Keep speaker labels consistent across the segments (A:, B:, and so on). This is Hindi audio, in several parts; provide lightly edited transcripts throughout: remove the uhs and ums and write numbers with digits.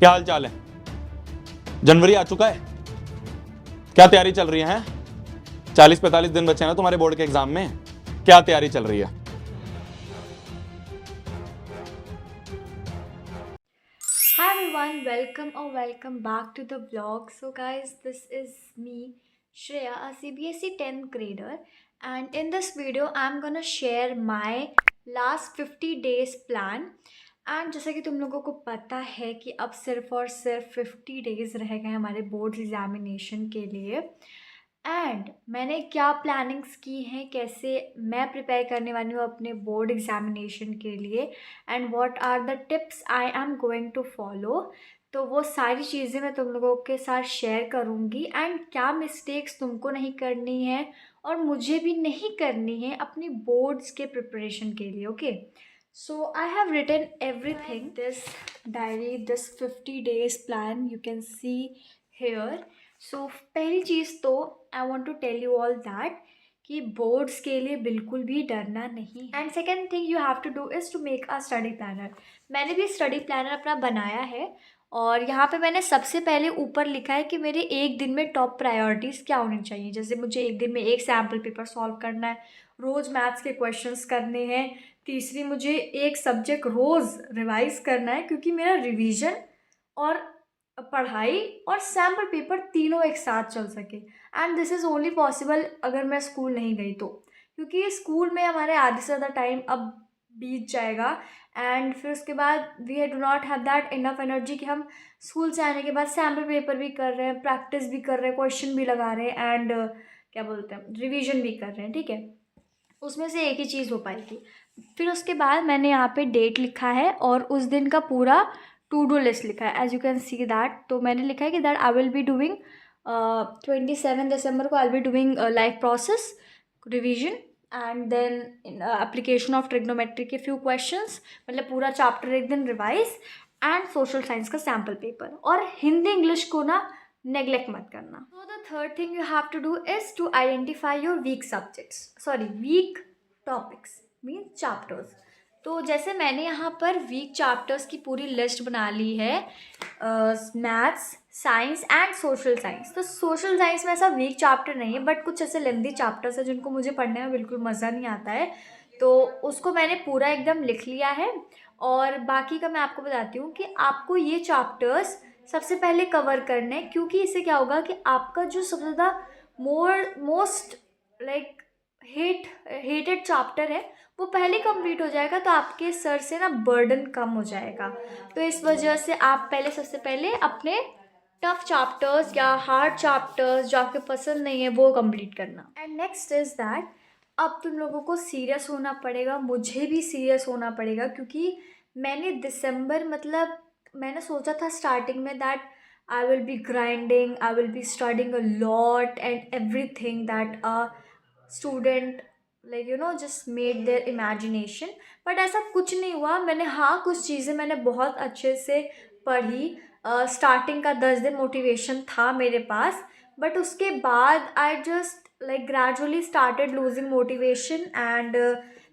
A: क्या हाल चाल है? जनवरी आ चुका है, क्या तैयारी चल रही है? 40-45 दिन बचे हैं ना तुम्हारे बोर्ड के एग्जाम में, क्या तैयारी चल रही है?
B: Hi everyone, welcome back to the vlog. So guys, this is me, Shreya, a CBSE 10th grader, and in this video I'm gonna share my last 50 days plan. And जैसा कि तुम लोगों को पता है कि अब सिर्फ और सिर्फ 50 डेज़ रह गए हमारे बोर्ड एग्जामिनेशन के लिए। एंड मैंने क्या प्लानिंग्स की हैं, कैसे मैं प्रिपेयर करने वाली हूँ अपने बोर्ड एग्जामिनेशन के लिए, and what are the tips I am going to follow. तो वो सारी चीज़ें मैं तुम लोगों के साथ शेयर करूँगी, एंड क्या मिस्टेक्स तुमको नहीं करनी है और मुझे भी नहीं करनी है अपनी बोर्ड्स के प्रिपरेशन के लिए। Okay, so I have written everything, this diary, this 50 days plan you can see here. So पहली चीज़ तो I want to tell you all that कि बोर्ड्स के लिए बिल्कुल भी डरना नहीं है। And second thing you have to do is to make a study planner. मैंने भी स्टडी प्लानर अपना बनाया है और यहाँ पे मैंने सबसे पहले ऊपर लिखा है कि मेरे एक दिन में टॉप प्रायोरिटीज़ क्या होनी चाहिए। जैसे मुझे एक दिन में एक सैम्पल पेपर सॉल्व करना है, रोज़ मैथ्स के क्वेश्चंस करने हैं, तीसरी मुझे एक सब्जेक्ट रोज़ रिवाइज करना है क्योंकि मेरा रिवीजन और पढ़ाई और सैम्पल पेपर तीनों एक साथ चल सके। And this is only possible अगर मैं स्कूल नहीं गई तो, क्योंकि स्कूल में हमारे आधे से ज़्यादा टाइम अब बीत जाएगा एंड फिर उसके बाद we do not have that enough energy कि हम स्कूल से आने के बाद सैम्पल पेपर भी कर रहे हैं, प्रैक्टिस भी कर रहे हैं, क्वेश्चन भी लगा रहे हैं एंड क्या बोलते हैं रिवीजन भी कर रहे हैं। ठीक है, उसमें से एक ही चीज़ हो पाएगी। फिर उसके बाद मैंने यहाँ पे डेट लिखा है और उस दिन का पूरा टू डू लिस्ट लिखा है, as you can see that. तो मैंने लिखा है कि that I will be doing 27 दिसंबर को I will be doing life process revision and then application of trigonometry के फ्यू क्वेश्चंस, मतलब पूरा चैप्टर एक दिन रिवाइज, एंड सोशल साइंस का सैम्पल पेपर। और हिंदी इंग्लिश को ना नेग्लेक्ट मत करना। So the third thing you have to do is to identify your weak subjects, sorry weak topics means chapters। तो जैसे मैंने यहाँ पर वीक चैप्टर्स की पूरी लिस्ट बना ली है, maths, science and social science. तो सोशल साइंस में ऐसा वीक चैप्टर नहीं है, बट कुछ ऐसे लेंदी चैप्टर्स है जिनको मुझे पढ़ने में बिल्कुल मज़ा नहीं आता है, तो उसको मैंने पूरा एकदम लिख लिया है। और बाकी का मैं आपको बताती हूँ कि आपको ये चैप्टर्स सबसे पहले कवर करने हैं, क्योंकि इससे क्या होगा कि आपका जो सबसे ज़्यादा मोस्ट लाइक हेटेड चैप्टर है वो पहले कंप्लीट हो जाएगा, तो आपके सर से ना बर्डन कम हो जाएगा। तो इस वजह से आप पहले सबसे पहले अपने टफ चैप्टर्स या हार्ड चैप्टर्स जो आपके पसंद नहीं है वो कंप्लीट करना। एंड नेक्स्ट इज़ दैट अब तुम लोगों को सीरियस होना पड़ेगा, मुझे भी सीरियस होना पड़ेगा, क्योंकि मैंने दिसंबर मतलब मैंने सोचा था स्टार्टिंग में that I will B grinding, I will be studying a lot and everything that a student like you know just made their imagination. But ऐसा कुछ नहीं हुआ। मैंने हाँ कुछ चीज़ें मैंने बहुत अच्छे से पढ़ी, स्टार्टिंग का 10 दिन मोटिवेशन था मेरे पास, बट उसके बाद I just like gradually started losing motivation and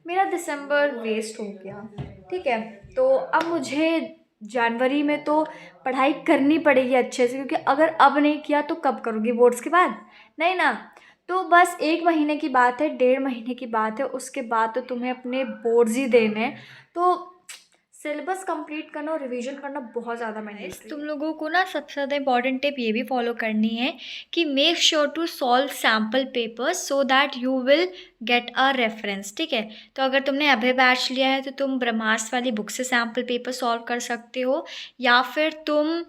B: मेरा दिसंबर वेस्ट हो गया। ठीक है, तो अब मुझे जनवरी में तो पढ़ाई करनी पड़ेगी अच्छे से, क्योंकि अगर अब नहीं किया तो कब करूँगी बोर्ड्स के बाद, नहीं ना। तो बस 1 महीने की बात है, 1.5 महीने की बात है, उसके बाद तो तुम्हें अपने बोर्ड्स ही देने हैं। तो सिलेबस कंप्लीट करना और रिवीजन करना बहुत ज़्यादा मैंडेटरी। तुम लोगों को ना सबसे ज़्यादा इंपॉर्टेंट टिप ये भी फॉलो करनी है कि make sure to solve sample papers so that you will get a reference. ठीक है, तो अगर तुमने अभय बैच लिया है तो तुम ब्रह्मास्त्र वाली बुक से सैम्पल पेपर सॉल्व कर सकते हो, या फिर तुम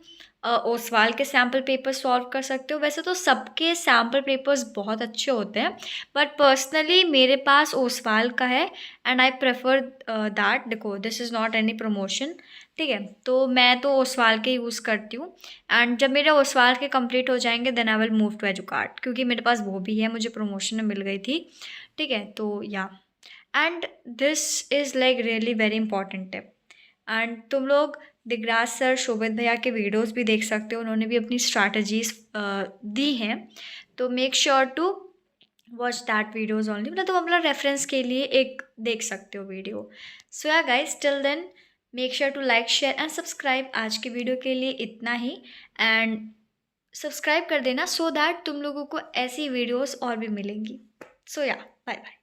B: ओसवाल के सैम्पल पेपर सॉल्व कर सकते हो। वैसे तो सबके सैम्पल पेपर्स बहुत अच्छे होते हैं, बट पर्सनली मेरे पास ओसवाल का है एंड आई प्रेफर दैट। देखो this is not any promotion, ठीक है, तो मैं तो ओसवाल के यूज़ करती हूँ। एंड जब मेरे ओसवाल के कंप्लीट हो जाएंगे then I will move to Educart, क्योंकि मेरे पास वो भी है, मुझे प्रमोशन में मिल गई थी। ठीक है, तो या and this is like really very important tip. And तुम लोग दिगराज सर, शोभित भैया के वीडियोस भी देख सकते हो, उन्होंने भी अपनी स्ट्रैटेजीज दी हैं, तो make sure to watch that videos only. मतलब तुम अपना रेफरेंस के लिए एक देख सकते हो video. So yeah guys till then make sure to like share and subscribe. आज की वीडियो के लिए इतना ही, एंड सब्सक्राइब कर देना सो दैट तुम लोगों को ऐसी वीडियोस और भी मिलेंगी। सो या बाय बाय।